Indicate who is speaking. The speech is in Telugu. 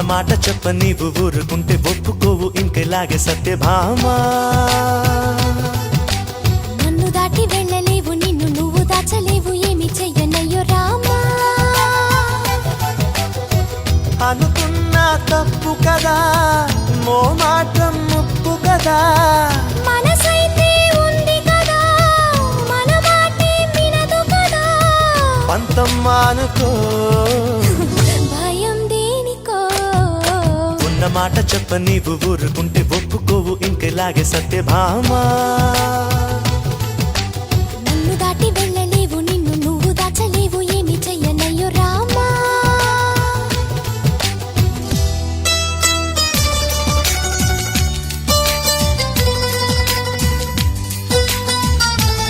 Speaker 1: మాట చెప్ప నీవు ఊరుకుంటే ఒప్పుకోవు ఇంకెలాగే సత్యభామా
Speaker 2: నన్ను దాటి వెళ్ళలేవు నిన్ను నువ్వు దాచలేవు ఏమి చెయ్యనయ్యో రామా
Speaker 1: అనుకున్నా తప్పు కదా మోమాటం ముప్పు కదా
Speaker 2: మనసైతే ఉంది కదా మన మాటే వినదు కదా
Speaker 1: పంతం మానుకో
Speaker 2: భయం దేనికో
Speaker 1: ఉన్న మాట చెప్ప నీవు ఊరుకుంటే ఒప్పుకోవు ఇంకెలాగే సత్యభామా